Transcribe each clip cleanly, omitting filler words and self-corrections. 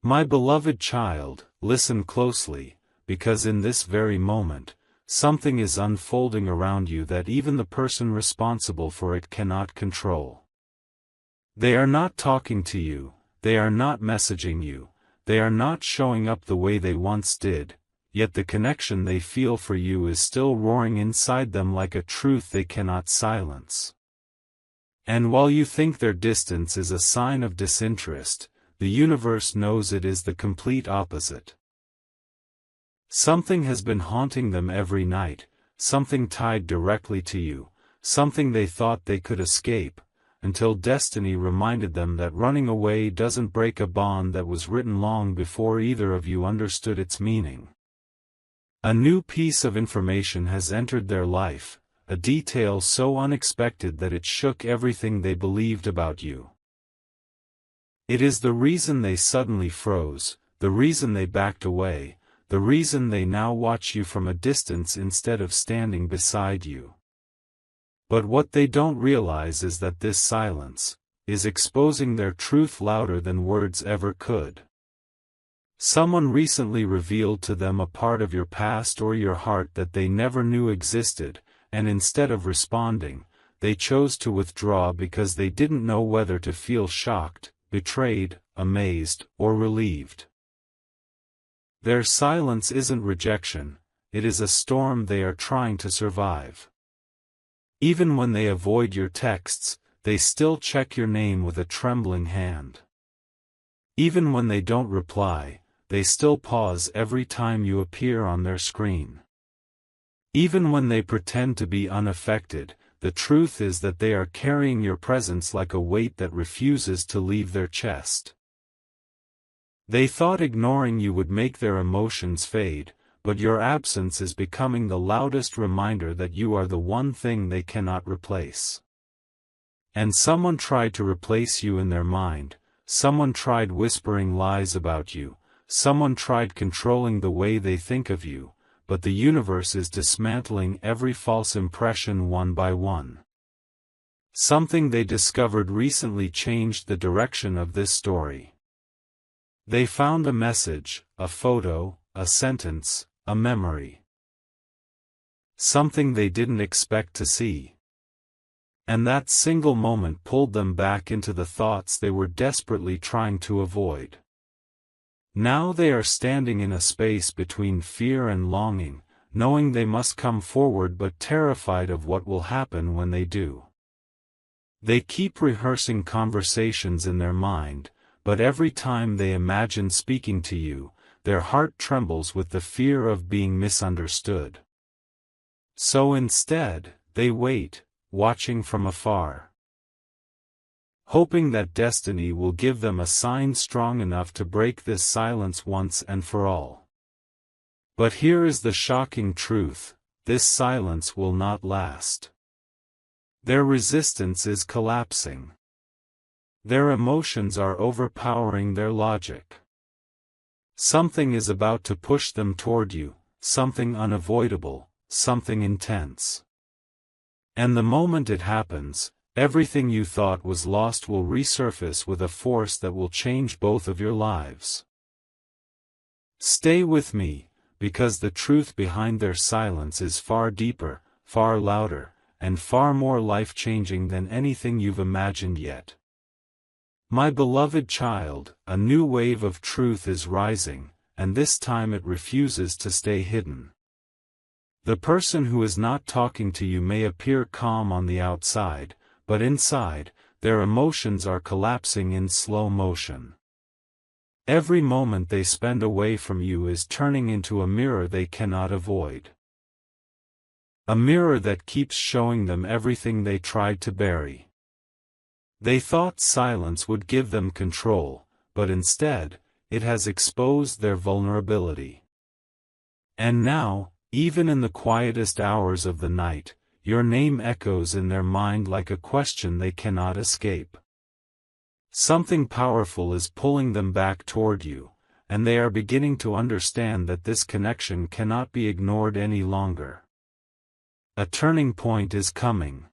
My beloved child, listen closely, because in this very moment, something is unfolding around you that even the person responsible for it cannot control. They are not talking to you, they are not messaging you, they are not showing up the way they once did, yet the connection they feel for you is still roaring inside them like a truth they cannot silence. And while you think their distance is a sign of disinterest, the universe knows it is the complete opposite. Something has been haunting them every night, something tied directly to you, something they thought they could escape, until destiny reminded them that running away doesn't break a bond that was written long before either of you understood its meaning. A new piece of information has entered their life, a detail so unexpected that it shook everything they believed about you. It is the reason they suddenly froze, the reason they backed away, the reason they now watch you from a distance instead of standing beside you. But what they don't realize is that this silence is exposing their truth louder than words ever could. Someone recently revealed to them a part of your past or your heart that they never knew existed, and instead of responding, they chose to withdraw because they didn't know whether to feel shocked, betrayed, amazed, or relieved. Their silence isn't rejection, it is a storm they are trying to survive. Even when they avoid your texts, they still check your name with a trembling hand. Even when they don't reply, they still pause every time you appear on their screen. Even when they pretend to be unaffected, the truth is that they are carrying your presence like a weight that refuses to leave their chest. They thought ignoring you would make their emotions fade, but your absence is becoming the loudest reminder that you are the one thing they cannot replace. And someone tried to replace you in their mind, someone tried whispering lies about you, someone tried controlling the way they think of you, but the universe is dismantling every false impression one by one. Something they discovered recently changed the direction of this story. They found a message, a photo, a sentence, a memory. Something they didn't expect to see. And that single moment pulled them back into the thoughts they were desperately trying to avoid. Now they are standing in a space between fear and longing, knowing they must come forward but terrified of what will happen when they do. They keep rehearsing conversations in their mind, but every time they imagine speaking to you, their heart trembles with the fear of being misunderstood. So instead, they wait, watching from afar, hoping that destiny will give them a sign strong enough to break this silence once and for all. But here is the shocking truth: this silence will not last. Their resistance is collapsing. Their emotions are overpowering their logic. Something is about to push them toward you, something unavoidable, something intense. And the moment it happens, everything you thought was lost will resurface with a force that will change both of your lives. Stay with me, because the truth behind their silence is far deeper, far louder, and far more life-changing than anything you've imagined yet. My beloved child, a new wave of truth is rising, and this time it refuses to stay hidden. The person who is not talking to you may appear calm on the outside, but inside, their emotions are collapsing in slow motion. Every moment they spend away from you is turning into a mirror they cannot avoid. A mirror that keeps showing them everything they tried to bury. They thought silence would give them control, but instead, it has exposed their vulnerability. And now, even in the quietest hours of the night, your name echoes in their mind like a question they cannot escape. Something powerful is pulling them back toward you, and they are beginning to understand that this connection cannot be ignored any longer. A turning point is coming.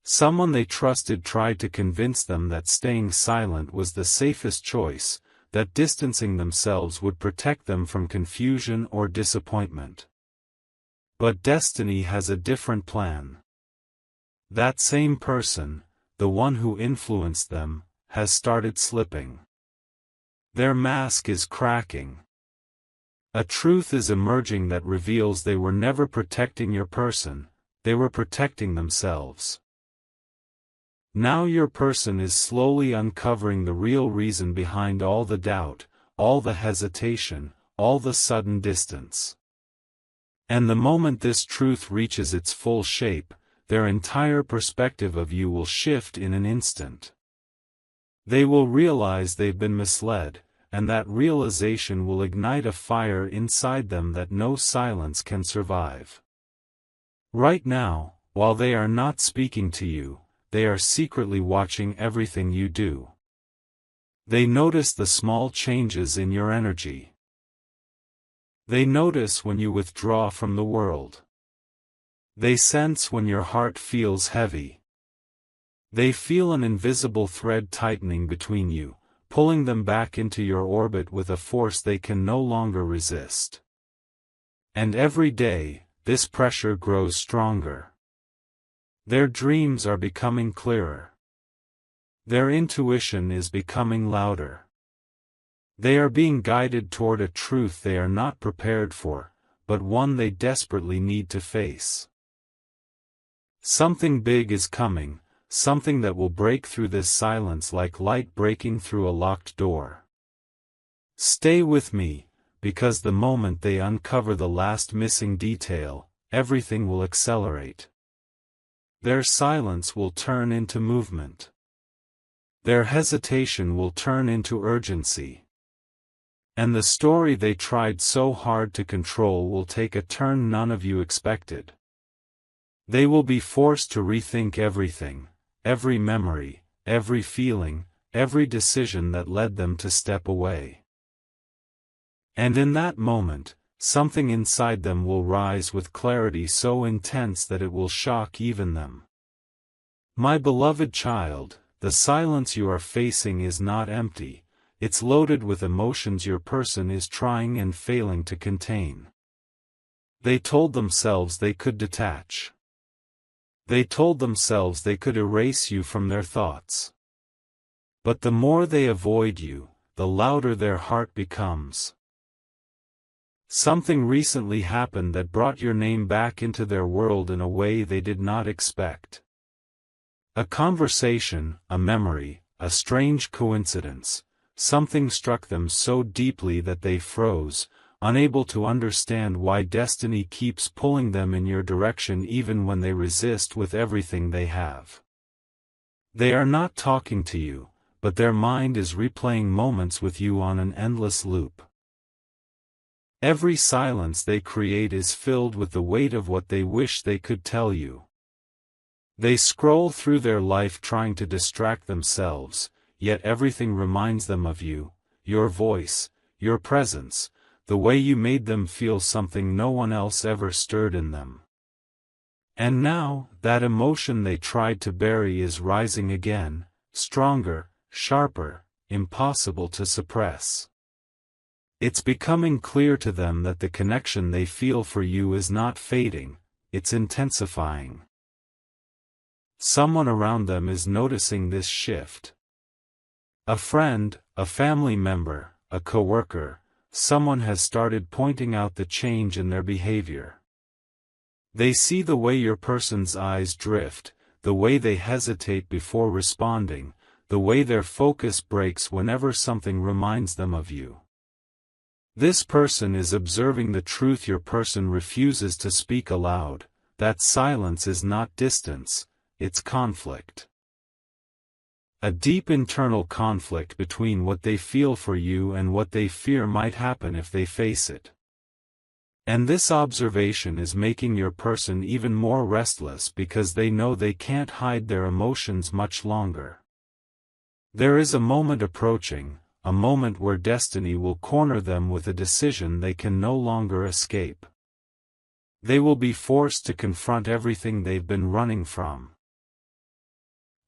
Someone they trusted tried to convince them that staying silent was the safest choice, that distancing themselves would protect them from confusion or disappointment. But destiny has a different plan. That same person, the one who influenced them, has started slipping. Their mask is cracking. A truth is emerging that reveals they were never protecting your person, they were protecting themselves. Now your person is slowly uncovering the real reason behind all the doubt, all the hesitation, all the sudden distance. And the moment this truth reaches its full shape, their entire perspective of you will shift in an instant. They will realize they've been misled, and that realization will ignite a fire inside them that no silence can survive. Right now, while they are not speaking to you, they are secretly watching everything you do. They notice the small changes in your energy. They notice when you withdraw from the world. They sense when your heart feels heavy. They feel an invisible thread tightening between you, pulling them back into your orbit with a force they can no longer resist. And every day, this pressure grows stronger. Their dreams are becoming clearer. Their intuition is becoming louder. They are being guided toward a truth they are not prepared for, but one they desperately need to face. Something big is coming, something that will break through this silence like light breaking through a locked door. Stay with me, because the moment they uncover the last missing detail, everything will accelerate. Their silence will turn into movement. Their hesitation will turn into urgency. And the story they tried so hard to control will take a turn none of you expected. They will be forced to rethink everything, every memory, every feeling, every decision that led them to step away. And in that moment, something inside them will rise with clarity so intense that it will shock even them. My beloved child, the silence you are facing is not empty, it's loaded with emotions your person is trying and failing to contain. They told themselves they could detach. They told themselves they could erase you from their thoughts. But the more they avoid you, the louder their heart becomes. Something recently happened that brought your name back into their world in a way they did not expect. A conversation, a memory, a strange coincidence, something struck them so deeply that they froze, unable to understand why destiny keeps pulling them in your direction even when they resist with everything they have. They are not talking to you, but their mind is replaying moments with you on an endless loop. Every silence they create is filled with the weight of what they wish they could tell you. They scroll through their life trying to distract themselves, yet everything reminds them of you, your voice, your presence, the way you made them feel something no one else ever stirred in them. And now, that emotion they tried to bury is rising again, stronger, sharper, impossible to suppress. It's becoming clear to them that the connection they feel for you is not fading, it's intensifying. Someone around them is noticing this shift. A friend, a family member, a coworker, someone has started pointing out the change in their behavior. They see the way your person's eyes drift, the way they hesitate before responding, the way their focus breaks whenever something reminds them of you. This person is observing the truth your person refuses to speak aloud, that silence is not distance, it's conflict. A deep internal conflict between what they feel for you and what they fear might happen if they face it. And this observation is making your person even more restless because they know they can't hide their emotions much longer. There is a moment approaching, a moment where destiny will corner them with a decision they can no longer escape. They will be forced to confront everything they've been running from.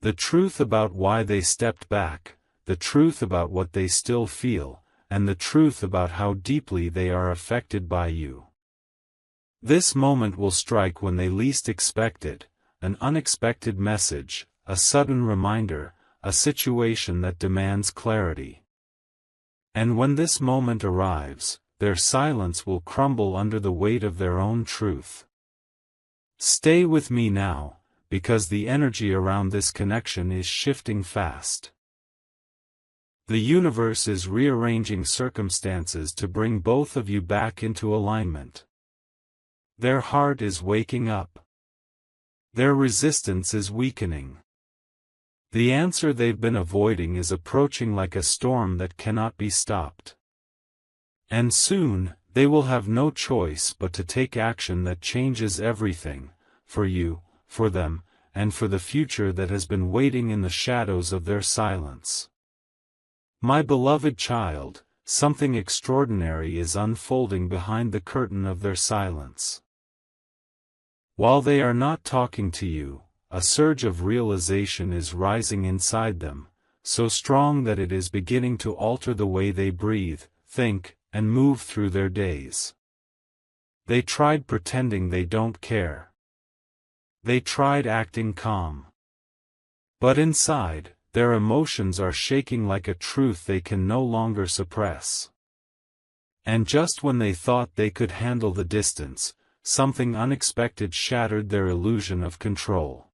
The truth about why they stepped back, the truth about what they still feel, and the truth about how deeply they are affected by you. This moment will strike when they least expect it, an unexpected message, a sudden reminder, a situation that demands clarity. And when this moment arrives, their silence will crumble under the weight of their own truth. Stay with me now, because the energy around this connection is shifting fast. The universe is rearranging circumstances to bring both of you back into alignment. Their heart is waking up. Their resistance is weakening. The answer they've been avoiding is approaching like a storm that cannot be stopped. And soon, they will have no choice but to take action that changes everything, for you, for them, and for the future that has been waiting in the shadows of their silence. My beloved child, something extraordinary is unfolding behind the curtain of their silence. While they are not talking to you, a surge of realization is rising inside them, so strong that it is beginning to alter the way they breathe, think, and move through their days. They tried pretending they don't care. They tried acting calm. But inside, their emotions are shaking like a truth they can no longer suppress. And just when they thought they could handle the distance, something unexpected shattered their illusion of control.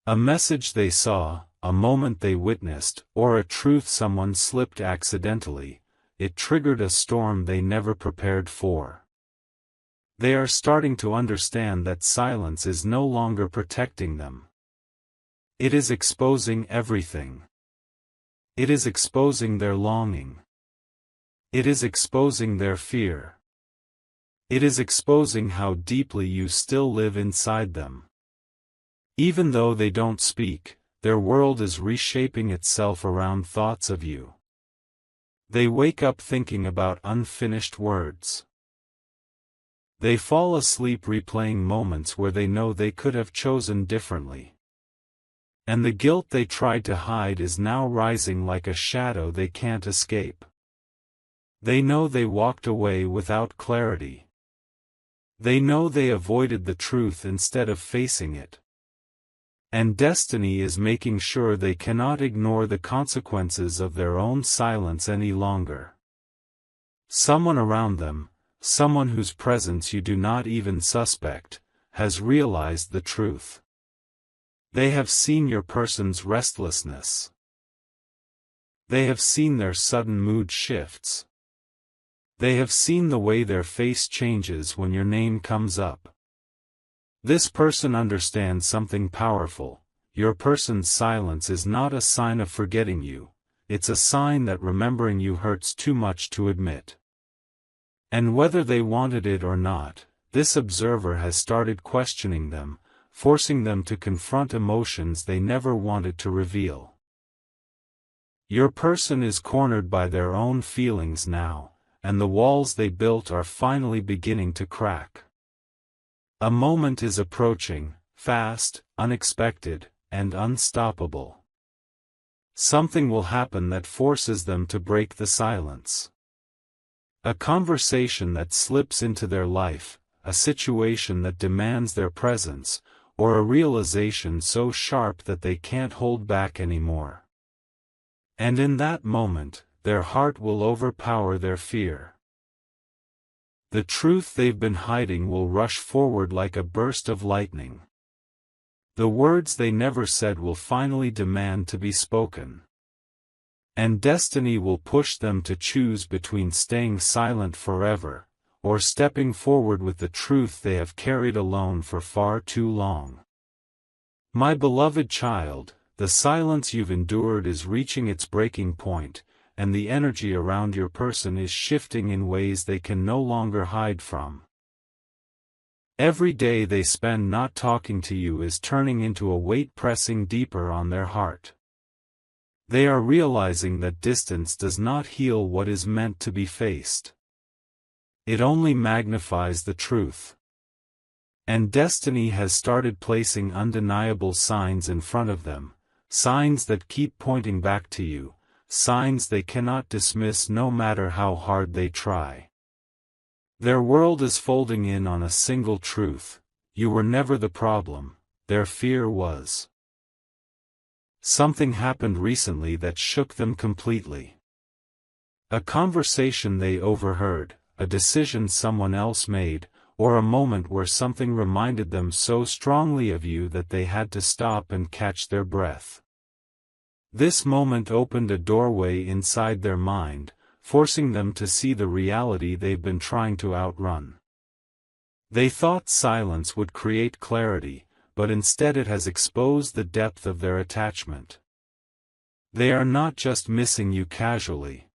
A message they saw, a moment they witnessed, or a truth someone slipped accidentally, it triggered a storm they never prepared for. They are starting to understand that silence is no longer protecting them. It is exposing everything. It is exposing their longing. It is exposing their fear. It is exposing how deeply you still live inside them. Even though they don't speak, their world is reshaping itself around thoughts of you. They wake up thinking about unfinished words. They fall asleep replaying moments where they know they could have chosen differently. And the guilt they tried to hide is now rising like a shadow they can't escape. They know they walked away without clarity. They know they avoided the truth instead of facing it. And destiny is making sure they cannot ignore the consequences of their own silence any longer. Someone around them, someone whose presence you do not even suspect, has realized the truth. They have seen your person's restlessness. They have seen their sudden mood shifts. They have seen the way their face changes when your name comes up. This person understands something powerful. Your person's silence is not a sign of forgetting you, it's a sign that remembering you hurts too much to admit. And whether they wanted it or not, this observer has started questioning them, forcing them to confront emotions they never wanted to reveal. Your person is cornered by their own feelings now, and the walls they built are finally beginning to crack. A moment is approaching, fast, unexpected, and unstoppable. Something will happen that forces them to break the silence. A conversation that slips into their life, a situation that demands their presence, or a realization so sharp that they can't hold back anymore. And in that moment, their heart will overpower their fear. The truth they've been hiding will rush forward like a burst of lightning. The words they never said will finally demand to be spoken. And destiny will push them to choose between staying silent forever, or stepping forward with the truth they have carried alone for far too long. My beloved child, the silence you've endured is reaching its breaking point, and the energy around your person is shifting in ways they can no longer hide from. Every day they spend not talking to you is turning into a weight pressing deeper on their heart. They are realizing that distance does not heal what is meant to be faced. It only magnifies the truth. And destiny has started placing undeniable signs in front of them, signs that keep pointing back to you, signs they cannot dismiss no matter how hard they try. Their world is folding in on a single truth: you were never the problem, their fear was. Something happened recently that shook them completely. A conversation they overheard, a decision someone else made, or a moment where something reminded them so strongly of you that they had to stop and catch their breath. This moment opened a doorway inside their mind, forcing them to see the reality they've been trying to outrun. They thought silence would create clarity, but instead it has exposed the depth of their attachment. They are not just missing you casually.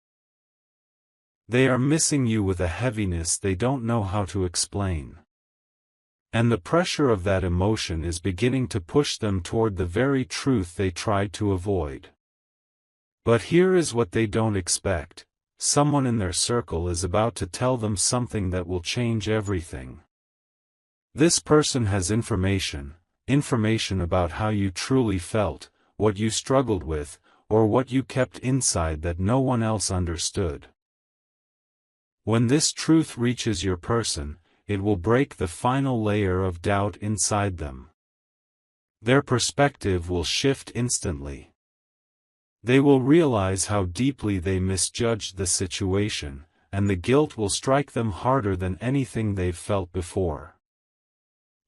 They are missing you with a heaviness they don't know how to explain. And the pressure of that emotion is beginning to push them toward the very truth they tried to avoid. But here is what they don't expect: someone in their circle is about to tell them something that will change everything. This person has information about how you truly felt, what you struggled with, or what you kept inside that no one else understood. When this truth reaches your person, it will break the final layer of doubt inside them. Their perspective will shift instantly. They will realize how deeply they misjudged the situation, and the guilt will strike them harder than anything they've felt before.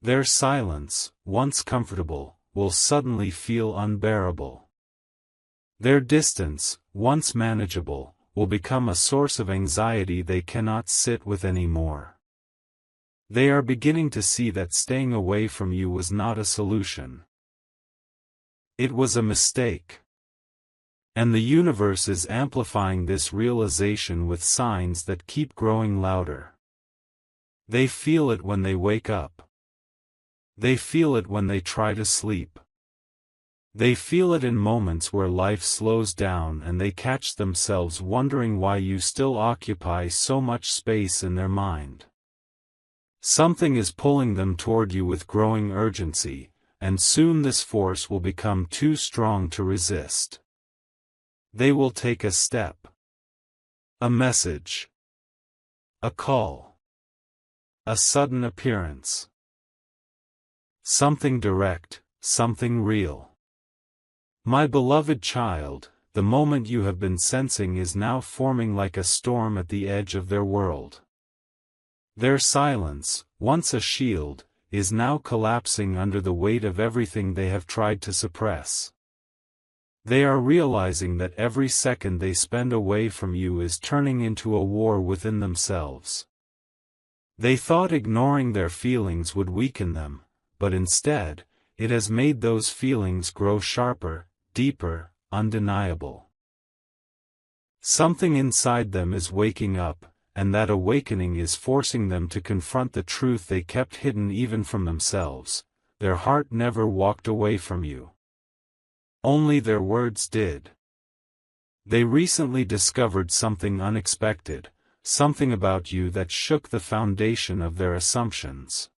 Their silence, once comfortable, will suddenly feel unbearable. Their distance, once manageable, will become a source of anxiety they cannot sit with anymore. They are beginning to see that staying away from you was not a solution. It was a mistake. And the universe is amplifying this realization with signs that keep growing louder. They feel it when they wake up. They feel it when they try to sleep. They feel it in moments where life slows down and they catch themselves wondering why you still occupy so much space in their mind. Something is pulling them toward you with growing urgency, and soon this force will become too strong to resist. They will take a step. A message. A call. A sudden appearance. Something direct, something real. My beloved child, the moment you have been sensing is now forming like a storm at the edge of their world. Their silence, once a shield, is now collapsing under the weight of everything they have tried to suppress. They are realizing that every second they spend away from you is turning into a war within themselves. They thought ignoring their feelings would weaken them, but instead, it has made those feelings grow sharper, deeper, undeniable. Something inside them is waking up, and that awakening is forcing them to confront the truth they kept hidden even from themselves: their heart never walked away from you. Only their words did. They recently discovered something unexpected, something about you that shook the foundation of their assumptions.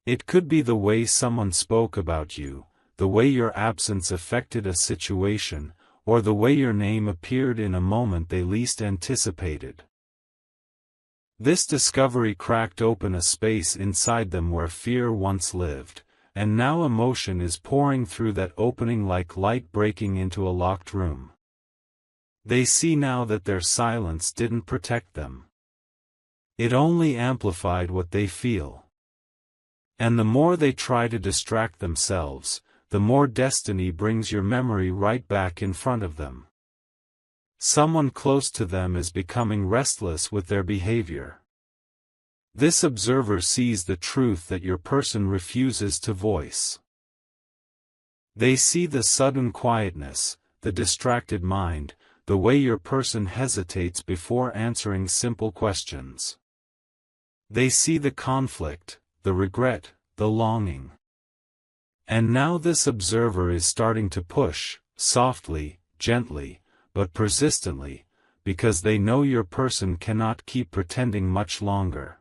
It could be the way someone spoke about you, the way your absence affected a situation, or the way your name appeared in a moment they least anticipated. This discovery cracked open a space inside them where fear once lived, and now emotion is pouring through that opening like light breaking into a locked room. They see now that their silence didn't protect them. It only amplified what they feel. And the more they try to distract themselves, the more destiny brings your memory right back in front of them. Someone close to them is becoming restless with their behavior. This observer sees the truth that your person refuses to voice. They see the sudden quietness, the distracted mind, the way your person hesitates before answering simple questions. They see the conflict, the regret, the longing. And now this observer is starting to push, softly, gently, but persistently, because they know your person cannot keep pretending much longer.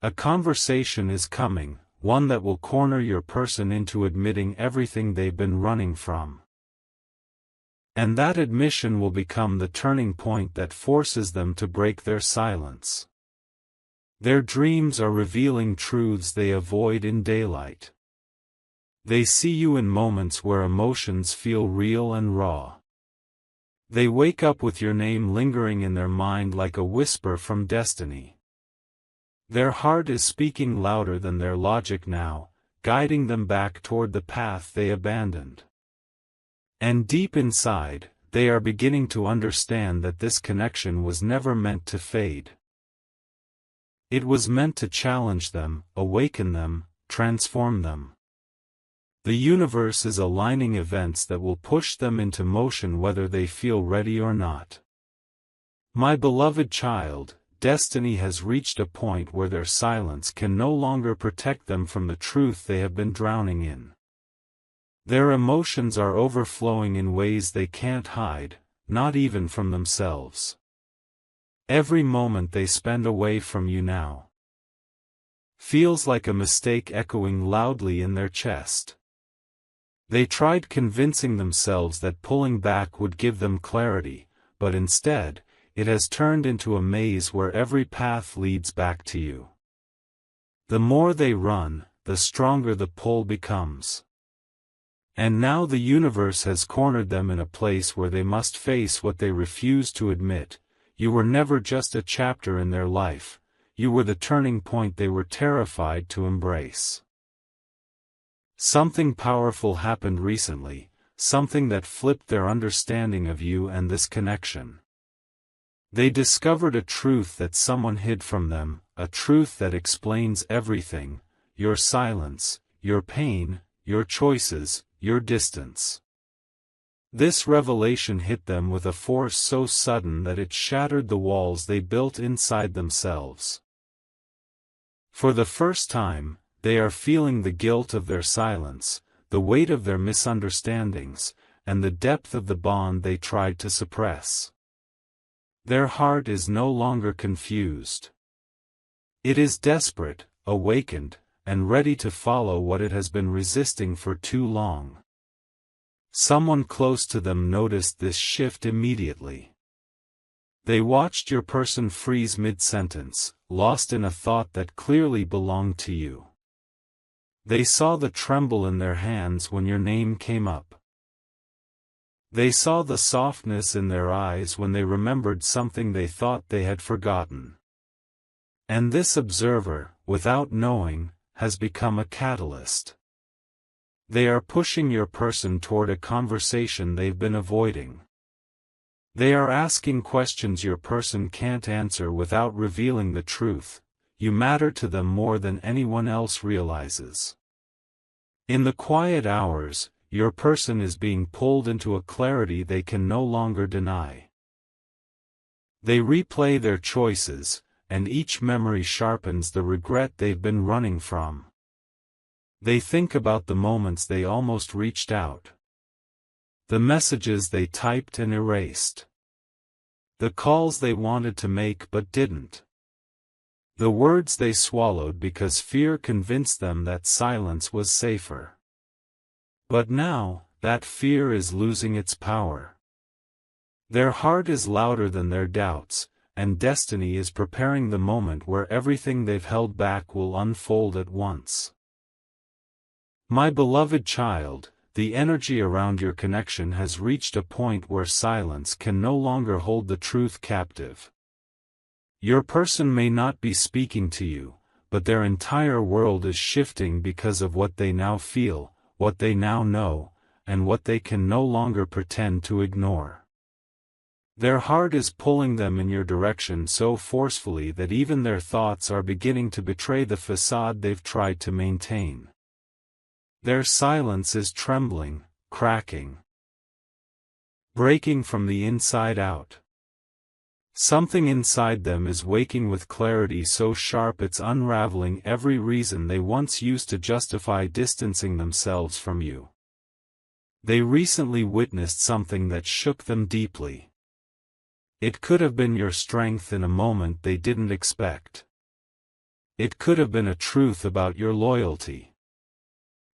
A conversation is coming, one that will corner your person into admitting everything they've been running from. And that admission will become the turning point that forces them to break their silence. Their dreams are revealing truths they avoid in daylight. They see you in moments where emotions feel real and raw. They wake up with your name lingering in their mind like a whisper from destiny. Their heart is speaking louder than their logic now, guiding them back toward the path they abandoned. And deep inside, they are beginning to understand that this connection was never meant to fade. It was meant to challenge them, awaken them, transform them. The universe is aligning events that will push them into motion whether they feel ready or not. My beloved child, destiny has reached a point where their silence can no longer protect them from the truth they have been drowning in. Their emotions are overflowing in ways they can't hide, not even from themselves. Every moment they spend away from you now feels like a mistake echoing loudly in their chest. They tried convincing themselves that pulling back would give them clarity, but instead, it has turned into a maze where every path leads back to you. The more they run, the stronger the pull becomes. And now the universe has cornered them in a place where they must face what they refuse to admit. You were never just a chapter in their life, you were the turning point they were terrified to embrace. Something powerful happened recently, something that flipped their understanding of you and this connection. They discovered a truth that someone hid from them, a truth that explains everything: your silence, your pain, your choices, your distance. This revelation hit them with a force so sudden that it shattered the walls they built inside themselves. For the first time, they are feeling the guilt of their silence, the weight of their misunderstandings, and the depth of the bond they tried to suppress. Their heart is no longer confused. It is desperate, awakened, and ready to follow what it has been resisting for too long. Someone close to them noticed this shift immediately. They watched your person freeze mid-sentence, lost in a thought that clearly belonged to you. They saw the tremble in their hands when your name came up. They saw the softness in their eyes when they remembered something they thought they had forgotten. And this observer, without knowing, has become a catalyst. They are pushing your person toward a conversation they've been avoiding. They are asking questions your person can't answer without revealing the truth: you matter to them more than anyone else realizes. In the quiet hours, your person is being pulled into a clarity they can no longer deny. They replay their choices, and each memory sharpens the regret they've been running from. They think about the moments they almost reached out, the messages they typed and erased, the calls they wanted to make but didn't, the words they swallowed because fear convinced them that silence was safer. But now, that fear is losing its power. Their heart is louder than their doubts, and destiny is preparing the moment where everything they've held back will unfold at once. My beloved child, the energy around your connection has reached a point where silence can no longer hold the truth captive. Your person may not be speaking to you, but their entire world is shifting because of what they now feel, what they now know, and what they can no longer pretend to ignore. Their heart is pulling them in your direction so forcefully that even their thoughts are beginning to betray the facade they've tried to maintain. Their silence is trembling, cracking, breaking from the inside out. Something inside them is waking with clarity so sharp it's unraveling every reason they once used to justify distancing themselves from you. They recently witnessed something that shook them deeply. It could have been your strength in a moment they didn't expect. It could have been a truth about your loyalty.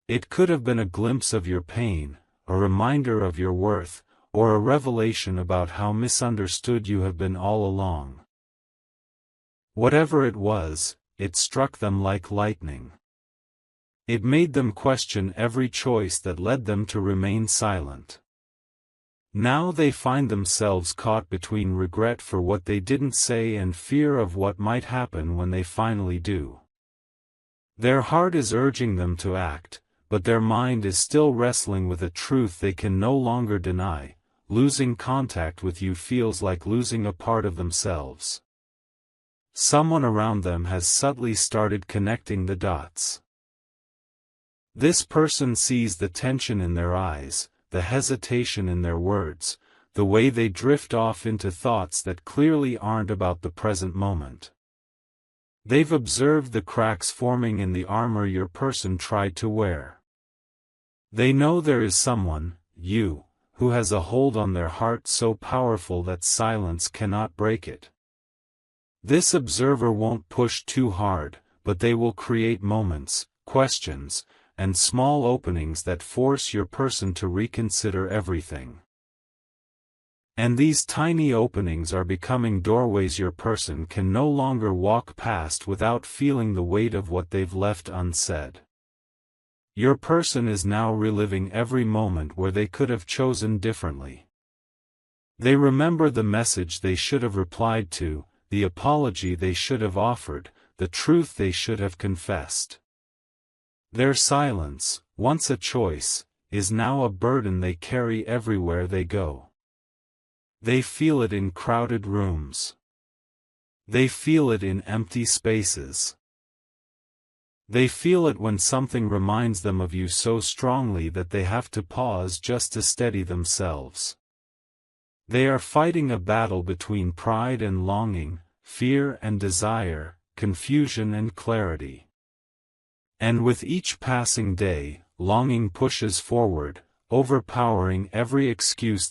It could have been a glimpse of your pain, a reminder of your worth, or a revelation about how misunderstood you have been all along. Whatever it was, it struck them like lightning. It made them question every choice that led them to remain silent. Now they find themselves caught between regret for what they didn't say and fear of what might happen when they finally do. Their heart is urging them to act, but their mind is still wrestling with a truth they can no longer deny. Losing contact with you feels like losing a part of themselves. Someone around them has subtly started connecting the dots. This person sees the tension in their eyes, the hesitation in their words, the way they drift off into thoughts that clearly aren't about the present moment. They've observed the cracks forming in the armor your person tried to wear. They know there is someone, you, who has a hold on their heart so powerful that silence cannot break it. This observer won't push too hard, but they will create moments, questions, and small openings that force your person to reconsider everything. And these tiny openings are becoming doorways your person can no longer walk past without feeling the weight of what they've left unsaid. Your person is now reliving every moment where they could have chosen differently. They remember the message they should have replied to, the apology they should have offered, the truth they should have confessed. Their silence, once a choice, is now a burden they carry everywhere they go. They feel it in crowded rooms. They feel it in empty spaces. They feel it when something reminds them of you so strongly that they have to pause just to steady themselves. They are fighting a battle between pride and longing, fear and desire, confusion and clarity. And with each passing day, longing pushes forward, overpowering every excuse